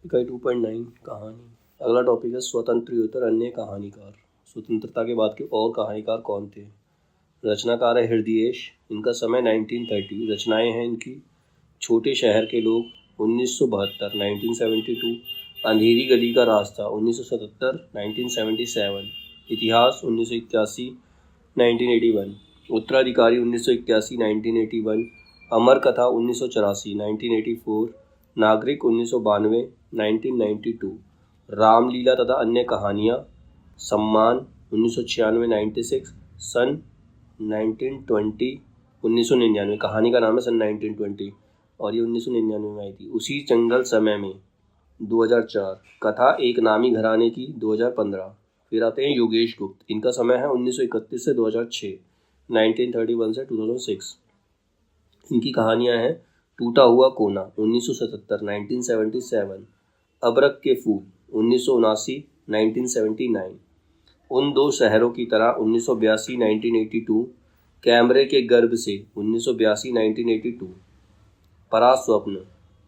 इकाई 2.9 कहानी। अगला टॉपिक है स्वतंत्र अन्य कहानीकार। स्वतंत्रता के बाद के और कहानीकार कौन थे? रचनाकार है हृदयेश। इनका समय 1930। रचनाएं हैं इनकी छोटे शहर के लोग 1972, 1972, अंधेरी गली का रास्ता 1977, 1977, इतिहास 1981, 1981, उत्तराधिकारी 1981, 1981, अमर कथा 1984, 1984, नागरिक 1992, 1992, रामलीला तथा अन्य कहानियाँ, सम्मान 1996, 96, सन 1920, 1999। कहानी का नाम है सन 1920 और ये 1999 में आई थी। उसी जंगल समय में 2004, कथा एक नामी घराने की 2015। फिर आते हैं योगेश गुप्त। इनका समय है 1931 से 2006, 1931 से 2006। इनकी कहानियाँ हैं टूटा हुआ कोना 1977, 1977, अबरक के फूल 1979, 1979, उन दो शहरों की तरह 1982, 1982, कैमरे के गर्भ से 1982, 1982, परास्वप्न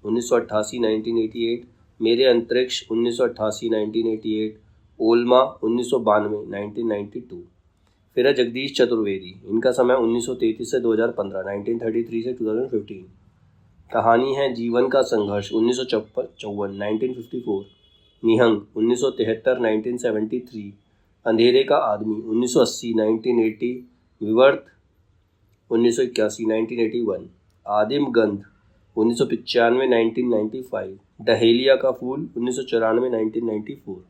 1988, 1988, मेरे अंतरिक्ष 1988, 1988, ओल्मा 1992, 1992। फिर है जगदीश चतुर्वेदी। इनका समय 1933 से 2015, 1933 से 2015। कहानी है जीवन का संघर्ष 1954, 1954, निहंग 1973, 1973, अंधेरे का आदमी 1980, 1980, विवर्त 1981, 1981, आदिम गंध 1995, 1995, डहेलिया का फूल 1994, 1994।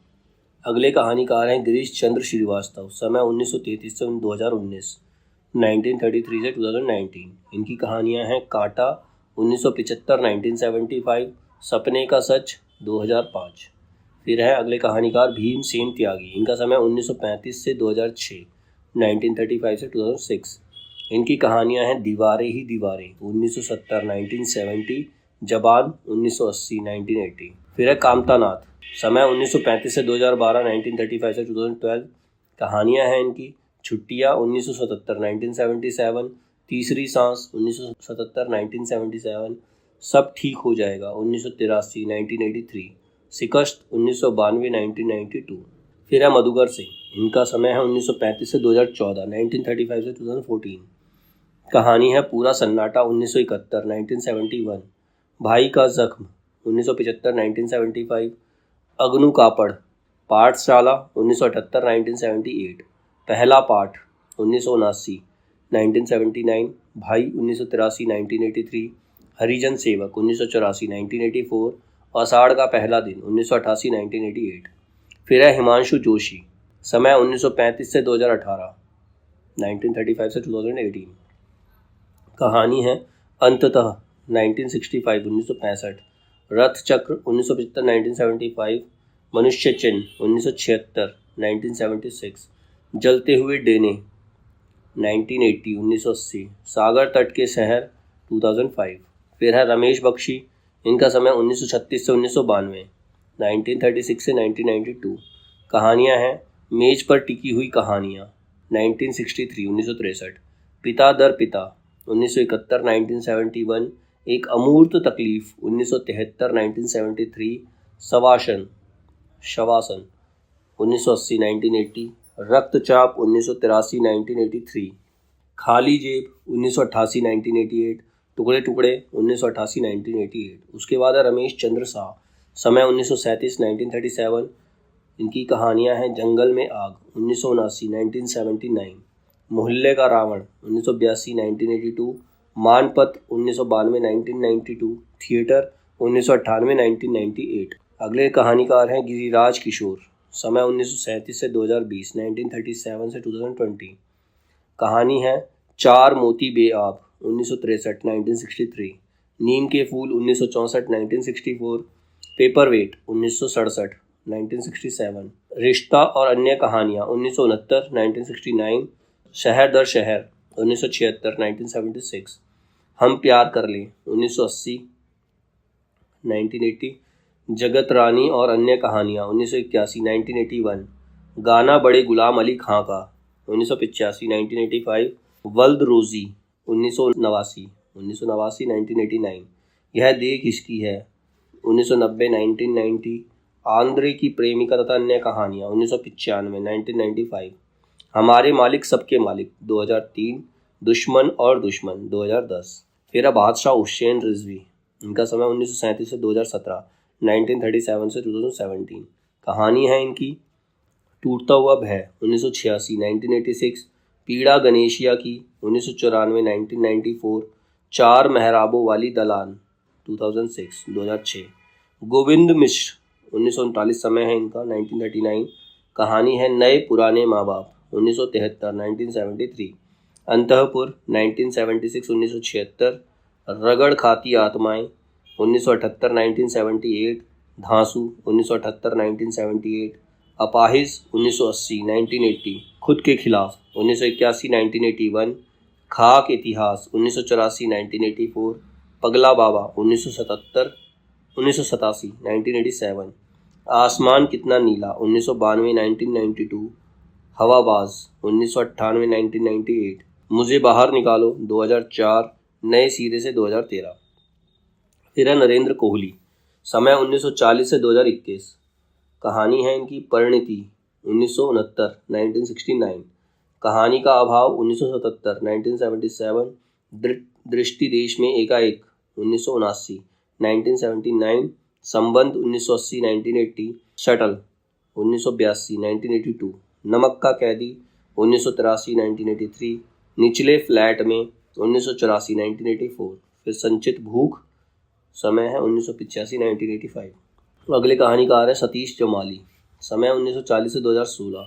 अगले कहानीकार हैं गिरीश चंद्र श्रीवास्तव। समय 1933 से 2019, 1933 से 2019। इनकी कहानियां हैं कांटा 1975, 1975, सपने का सच 2005। फिर है अगले कहानीकार भीमसेन त्यागी। इनका समय 1935 से 2006, 1935 से 2006। इनकी कहानियां हैं दीवारें ही दीवारें 1970, 1970, जबान 1980, 1980। फिर है कामतानाथ। समय 1935 से 2012, 1935 से 2012। कहानियां हैं इनकी छुट्टियां 1977, 1977, तीसरी सांस 1977, 1977, सब ठीक हो जाएगा 1983, 1983, शिकस्त 1992, 1992। फिर है मधुकर सिंह। इनका समय है 1935 से 2014, 1935 से 2014। कहानी है पूरा सन्नाटा 1971, 1971, भाई का जख्म 1975, 1975, अग्नु कापड़, पाठशाला 1978, 1978, पहला पाठ 1979, 1979, भाई 1983, 1983, हरिजन सेवक 1984, 1984, आषाढ़ का पहला दिन 1988, 1988। फिर है हिमांशु जोशी। समय 1935 से 2018, 1935 से 2018। कहानी है अंततः 1965, 1965, रथ चक्र 1975, 1975, मनुष्य चिन्ह 1976, 1976, जलते हुए डेने 1980, 1980, सागर तट के शहर 2005। फिर है रमेश बख्शी। इनका समय 1936 से 1992, 1936 से 1992। कहानियां हैं मेज पर टिकी हुई कहानियां 1963, 1963, पिता दर पिता 1971, 1971, एक अमूर्त तकलीफ 1973, 1973, शवासन 1980, 1980, रक्तचाप 1983, 1983, खाली जेब 1988, 1988, टुकड़े टुकड़े 1988, 1988। उसके बाद है रमेश चंद्र शाह। समय 1937, 1937। इनकी कहानियां हैं जंगल में आग 1979, 1979, मोहल्ले का रावण 1982, 1982, मानपत 1992, 1992, थिएटर 1998, 1998। अगले कहानीकार हैं गिरिराज किशोर। समय 1937 से 2020, 1937 से 2020। कहानी है चार मोती बेआब 1963, 1963, नीम के फूल 1964, 1964, पेपरवेट 1967, 1967, रिश्ता और अन्य कहानियाँ 1969, 1969, शहर दर शहर 1976, 1976, हम प्यार कर लें 1980, 1980, जगत रानी और अन्य कहानियाँ 1981, 1981, गाना बड़े गुलाम अली खां का 1985, 1985, वल्द रोज़ी 1989, 1989, 1989, यह देह किसकी है 1990 1990, आंद्रे की प्रेमिका तथा अन्य कहानियाँ 1995 1995, हमारे मालिक सबके मालिक 2003, दुश्मन और दुश्मन 2010। फिर है बादशाह हुसैन रिजवी, इनका समय 1937 से 2017, 1937 से 2017। कहानी है इनकी टूटता हुआ भय 1986 1986, पीड़ा गणेशिया की 1994 1994, चार मेहराबों वाली दलान 2006 2006, गोविंद मिश्र 1939, समय है इनका 1939। कहानी है नए पुराने माँ बाप 1973 1973, अंतःपुर 1976 1976, रगड़ खाती आत्माएं 1978 1978, धांसू 1978 1978, अपाहिज 1980 1980, खुद के खिलाफ 1981 1981, खाक इतिहास 1984 1984, पगला बाबा 1987 1987, आसमान कितना नीला 1992 1992, हवाबाज 1998 1998, मुझे बाहर निकालो 2004, नए सिरे से 2013। फिर है नरेंद्र कोहली, समय 1940 से 2021। कहानी है इनकी परिणति 1969 1969, कहानी का अभाव 1977 1977, दृष्टि देश में एकाएक 1979 1979, संबंध 1980 1980, शटल 1982 1982, नमक का कैदी 1983 1983, निचले फ्लैट में 1984 1984। फिर संचित भूख, समय है 1985 1985। अगले कहानीकार है सतीश जमाली, समय 1940 से 2016।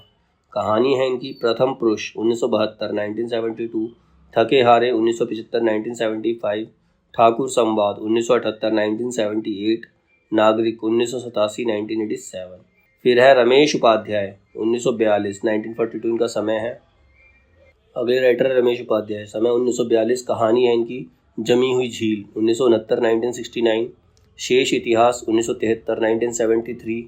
कहानी है इनकी प्रथम पुरुष 1972 1972, थके हारे 1975 1975, ठाकुर संवाद 1978 1978, नागरिक 1987 1987। फिर है रमेश उपाध्याय 1942 1942, इनका समय है। अगले राइटर है रमेश उपाध्याय, समय 1942। कहानी है इनकी जमी हुई झील 1969 1969, शेष इतिहास 1973 1973,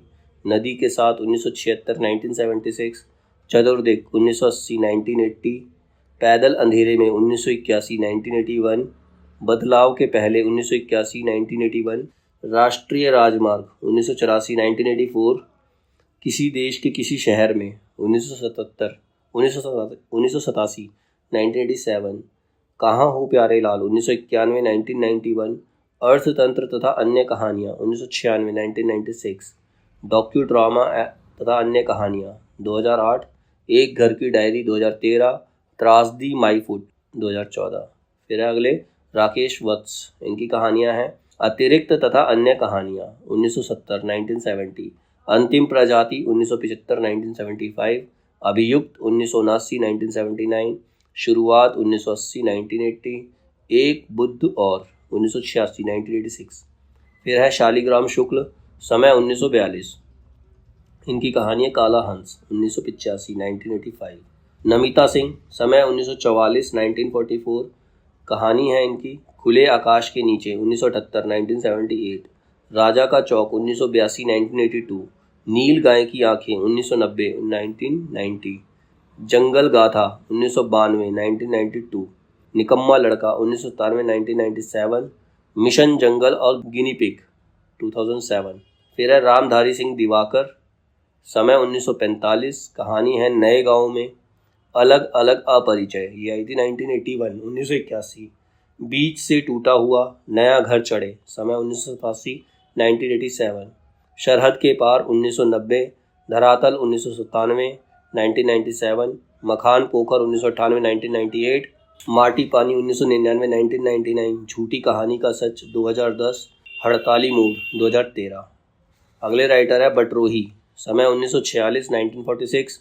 नदी के साथ 1976 1976, चतुर्दिक 1980 1980, पैदल अंधेरे में 1981 1981, बदलाव के पहले 1981 1981, राष्ट्रीय राजमार्ग 1984 1984, किसी देश के किसी शहर में 1977 1987 1987, कहाँ हो प्यारे लाल 1991 1991, अर्थतंत्र तथा अन्य कहानियाँ 1996 1996, डॉक्यू ड्रामा तथा अन्य कहानियाँ 2008, एक घर की डायरी 2013, त्रासदी माई फुट 2014। फिर अगले राकेश वत्स, इनकी कहानियाँ हैं अतिरिक्त तथा अन्य कहानियाँ 1970 1970, अंतिम प्रजाति 1975 1975, अभियुक्त 1979 1979, शुरुआत 1980 1980, एक बुद्ध और 1986 1986। फिर है शालिग्राम शुक्ल, समय 1942, इनकी कहानी है काला हंस 1985 1985, नमिता सिंह, समय 1944 1944, कहानी है इनकी खुले आकाश के नीचे 1978 1978, राजा का चौक 1982 1982, नील गाय की आंखें 1990 1990, जंगल गाथा 1992 1992, निकम्मा लड़का 1997 1997, मिशन जंगल और गिनी पिग 2007। फिर है रामधारी सिंह दिवाकर, समय 1945, कहानी है नए गांव में, अलग अलग अपरिचय, ये आई थी 1981 1981, बीच से टूटा हुआ नया घर चढ़े, समय 1987 1987, सरहद के पार 1990, धरातल 1997 1997, मखान पोखर 1998 1998, माटी पानी 1999 1999, झूठी कहानी का सच 2010, हड़ताली मूड 2013। अगले राइटर है बटरोही, समय 1946 1946,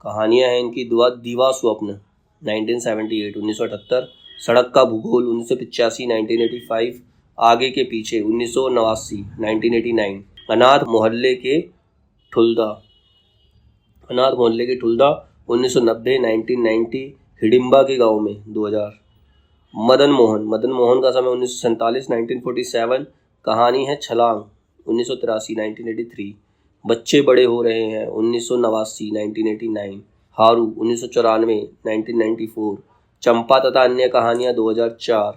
कहानियाँ हैं इनकी दीवा स्वप्न 1978 1978, सड़क का भूगोल 1985 1985, आगे के पीछे 1989 1989, अनाथ मोहल्ले के ठुल्दा 1990 1990, हिडिंबा के गांव में 2000, मदन मोहन का समय 1947 1947, कहानी है छलांग 1983 1983, बच्चे बड़े हो रहे हैं 1989 1989, हारू 1994 1994, चंपा तथा अन्य कहानियाँ 2004,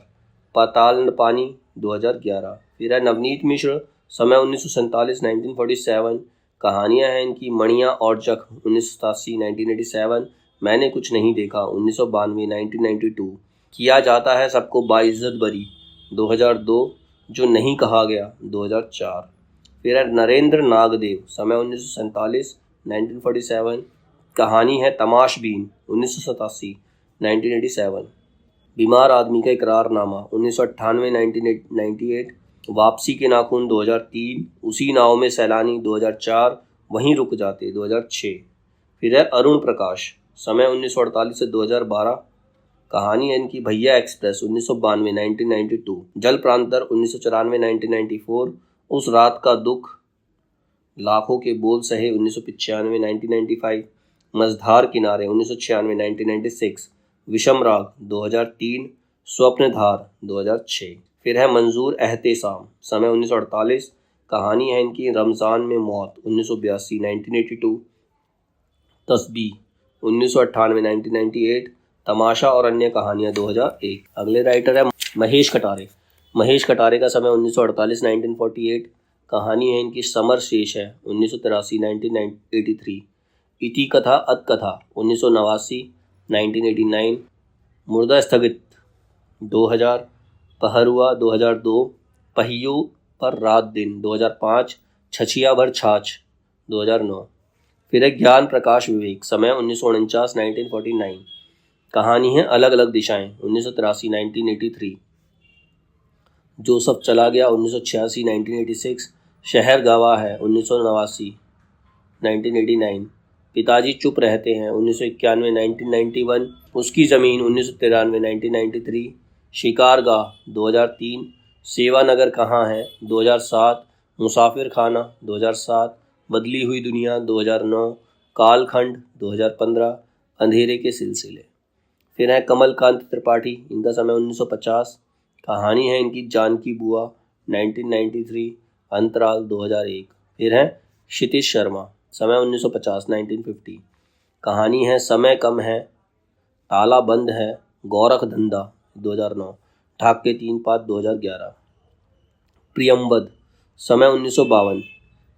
पाताल पानी 2011। फिर है नवनीत मिश्र, समय 1947 1947, कहानियाँ हैं इनकी मणियाँ और जख्म 1987 1987, मैंने कुछ नहीं देखा 1992 1992, किया जाता है सबको बाइज्जत बरी 2002, जो नहीं कहा गया 2004। फिर है नरेंद्र नागदेव, समय 1947 1947, कहानी है तमाशबीन 1987 1987, बीमार आदमी का इकरारनामा 1998 1998, वापसी के नाखून 2003, उसी नाव में सैलानी 2004, वहीं रुक जाते 2006। फिर है अरुण प्रकाश, समय 1948 से 2012, कहानी है इनकी भैया एक्सप्रेस 1992 1992, जल प्रांतर 1994 1994, उस रात का दुख, लाखों के बोल सहे 1995 1995, मझधार किनारे 1996 1996, विषम राग 2003, स्वप्नधार 2006। फिर है मंजूर एहतेसाम, समय 1948, कहानी है इनकी रमज़ान में मौत 1982 1982, तस्बीह 1998 1998, तमाशा और अन्य कहानियाँ 2001। अगले राइटर है महेश कटारे। महेश कटारे का समय 1948 1948, कहानी है इनकी समर शेष है 1983 1983, इति कथा अत कथा 1989 1989, मुर्दा स्थगित 2000, पहरुआ 2002, पहियों पर रात दिन 2005, छछिया भर छाछ 2009। फिर है ज्ञान प्रकाश विवेक, समय 1949 1949, कहानी है अलग अलग दिशाएं 1983 1983, जोसफ चला गया 1986 1986, शहर गवाह है 1989 1989, पिताजी चुप रहते हैं 1991 1991, उसकी ज़मीन 1993 1993, शिकारगाह 2003, सेवानगर कहाँ है 2007, मुसाफिर खाना 2007, बदली हुई दुनिया 2009, कालखंड 2015, अंधेरे के सिलसिले। फिर है कमलकांत त्रिपाठी, इनका समय 1950, कहानी है इनकी जानकी बुआ 1993, अंतराल 2001। फिर है क्षितिज शर्मा, समय 1950 1950, कहानी है समय कम है, ताला बंद है, गोरख धंधा 2009, ठाक के 3 पात 2011। प्रियम्बद, समय 1952,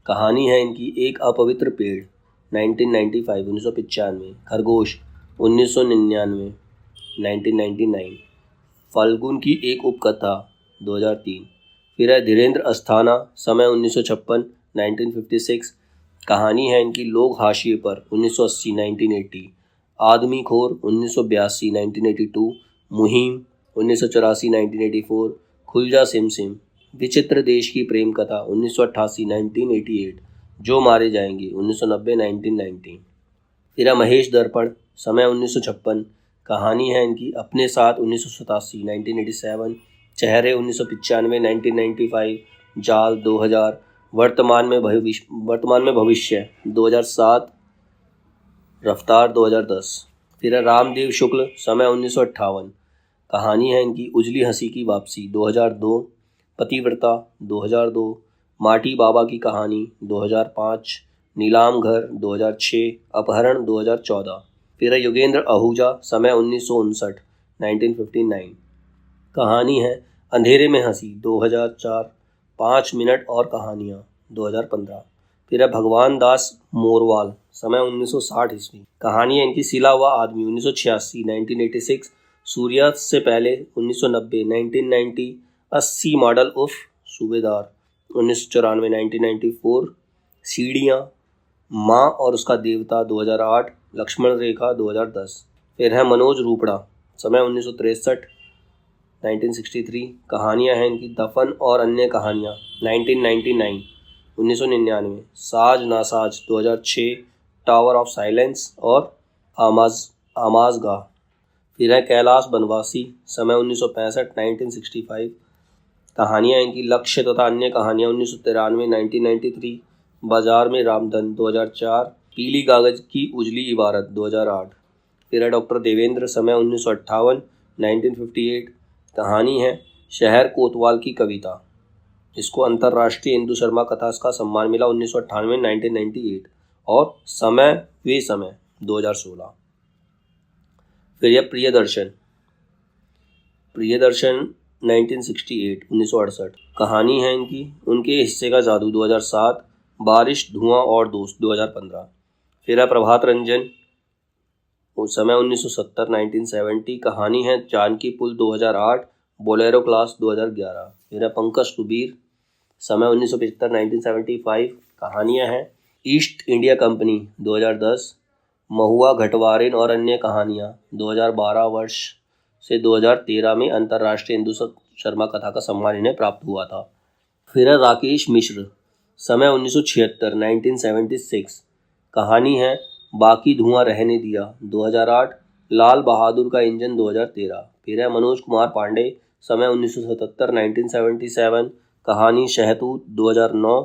कहानी है इनकी एक अपवित्र पेड़ 1995 1995, खरगोश 1999 1999, फाल्गुन की एक उपकथा 2003। फिर है धीरेन्द्र अस्थाना, समय 1956 1956, कहानी है इनकी लोग हाशिए पर 1980 1980, आदमी खोर 1982 1982, मुहिम 1984 1984, खुलजा सिम सिम, विचित्र देश की प्रेम कथा 1988 1988, जो मारे जाएंगे 1990 1990। फिर है महेश दर्पण, समय 1956, कहानी है इनकी अपने साथ 1987 1987, चेहरे 1995 1995, जाल 2000, वर्तमान में भविष्य 2007, रफ्तार 2010। फिर है रामदेव शुक्ल, समय 1958, कहानी है इनकी उजली हंसी की वापसी 2002, पतिव्रता 2002, माटी बाबा की कहानी 2005, नीलाम घर 2006, अपहरण 2014। फिर है योगेंद्र आहूजा, समय 1959 1959, कहानी है अंधेरे में हंसी 2004, 5 मिनट और कहानियाँ 2015। फिर है भगवान दास मोरवाल, समय 1960 ईस्वी, कहानी है इनकी सिला हुआ आदमी 1986 1986, सूर्यास्त से पहले 1990 1990, 80 मॉडल उफ सूबेदार 1994 1994, सीढ़ियाँ, माँ और उसका देवता 2008, लक्ष्मण रेखा 2010। फिर है मनोज रूपड़ा, समय 1963 1963, कहानियाँ हैं इनकी दफन और अन्य कहानियाँ 1999 1999, साज नासाज 2006, टावर ऑफ साइलेंस और आमाज़गाह। फिर है कैलाश बनवासी, समय 1965 1965, कहानियाँ इनकी लक्ष्य तथा अन्य कहानियाँ 1993 1993, बाजार में रामधन 2004, पीली कागज की उजली इबारत 2008। फिर है डॉक्टर देवेंद्र, समय 1958 1958, कहानी है शहर कोतवाल की कविता, इसको अंतर्राष्ट्रीय हिंदू शर्मा कथा का सम्मान मिला 1998 1998, और समय वे समय 2016। फिर यह प्रियदर्शन 1968 1968। कहानी है इनकी उनके हिस्से का जादू 2007। बारिश, धुआं और दोस्त 2015। फिर है प्रभात रंजन, उस समय 1970 1970। कहानी है जानकी पुल 2008। Bolero class 2011। फिर है पंकज सुबीर, समय 1975 1975। कहानियाँ हैं ईस्ट इंडिया कंपनी 2010। महुआ, घटवारिन और अन्य कहानियाँ 2012 वर्ष से 2013 में अंतर्राष्ट्रीय इंदु शर्मा कथा का सम्मान इन्हें प्राप्त हुआ था। फिर है राकेश मिश्र, समय 1976 1976। कहानी है बाकी धुआं रहने दिया 2008। लाल बहादुर का इंजन 2013। फिर है मनोज कुमार पांडे, समय 1977 1977। कहानी शहतूत 2009।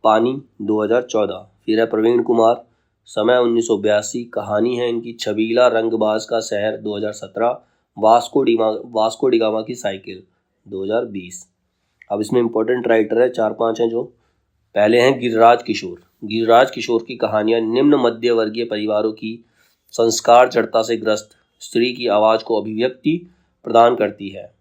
पानी 2014। फिर है प्रवीण कुमार, समय 1982। कहानी है इनकी छबीला रंगबाज का शहर 2017। वास्को डिगामा की साइकिल 2020। अब इसमें इंपॉर्टेंट राइटर है 4-5 हैं जो। पहले हैं गिरिराज किशोर। गिरिराज किशोर की कहानियां निम्न मध्य वर्गीय परिवारों की संस्कार जड़ता से ग्रस्त स्त्री की आवाज़ को अभिव्यक्ति प्रदान करती है।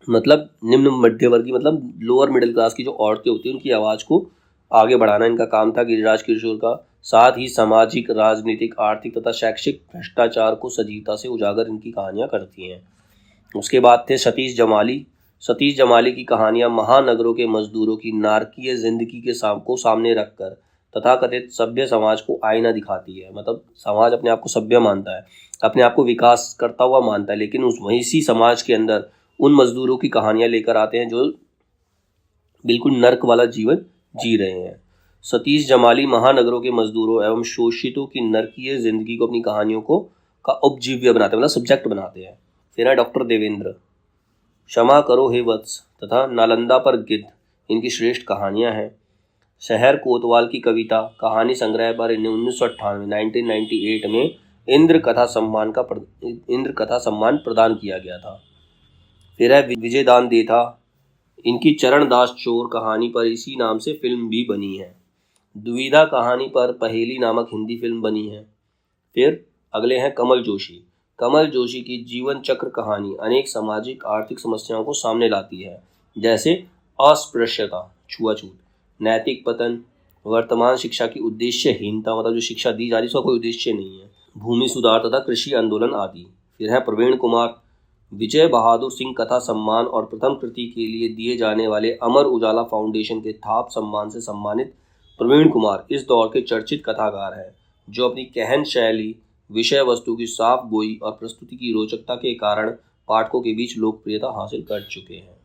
मतलब निम्न मध्य वर्गीय मतलब लोअर मिडिल क्लास की जो औरतें होती हैं उनकी आवाज़ को आगे बढ़ाना इनका काम था गिरिराज किशोर का। साथ ही सामाजिक, राजनीतिक, आर्थिक तथा शैक्षिक भ्रष्टाचार को सजीवता से उजागर इनकी कहानियां करती हैं। उसके बाद थे सतीश जमाली। सतीश जमाली की कहानियां महानगरों के मजदूरों की नारकीय जिंदगी के को सामने रखकर तथाकथित सभ्य समाज को आईना दिखाती है। मतलब समाज अपने आप को सभ्य मानता है, अपने आप को विकास करता हुआ मानता है, लेकिन उस वैसी समाज के अंदर उन मजदूरों की कहानियां लेकर आते हैं जो बिल्कुल नर्क वाला जीवन जी रहे हैं। सतीश जमाली महानगरों के मजदूरों एवं शोषितों की नरकीय जिंदगी को अपनी कहानियों को का उपजीव्य बनाते हैं, मतलब सब्जेक्ट बनाते हैं। फिर है डॉक्टर देवेंद्र, क्षमा करो हे वत्स तथा नालंदा पर गिद्ध इनकी श्रेष्ठ कहानियां हैं। शहर कोतवाल की कविता कहानी संग्रह पर इन्हें 1998 में इंद्र कथा सम्मान प्रदान किया गया था। फिर है विजय दान देथा, इनकी चरणदास चोर कहानी पर इसी नाम से फिल्म भी बनी है। द्विधा कहानी पर पहेली नामक हिंदी फिल्म बनी है। फिर अगले हैं कमल जोशी। कमल जोशी की जीवन चक्र कहानी अनेक सामाजिक आर्थिक समस्याओं को सामने लाती है, जैसे अस्पृश्यता, छुआछूत, नैतिक पतन, वर्तमान शिक्षा की उद्देश्यहीनता, मतलब जो शिक्षा दी जा रही है उसका कोई उद्देश्य नहीं है, भूमि सुधार तथा कृषि आंदोलन आदि। फिर है प्रवीण कुमार, विजय बहादुर सिंह कथा सम्मान और प्रथम कृति के लिए दिए जाने वाले अमर उजाला फाउंडेशन के थाप सम्मान से सम्मानित प्रवीण कुमार इस दौर के चर्चित कथाकार हैं, जो अपनी गहन शैली, विषय वस्तु की साफ गोई और प्रस्तुति की रोचकता के कारण पाठकों के बीच लोकप्रियता हासिल कर चुके हैं।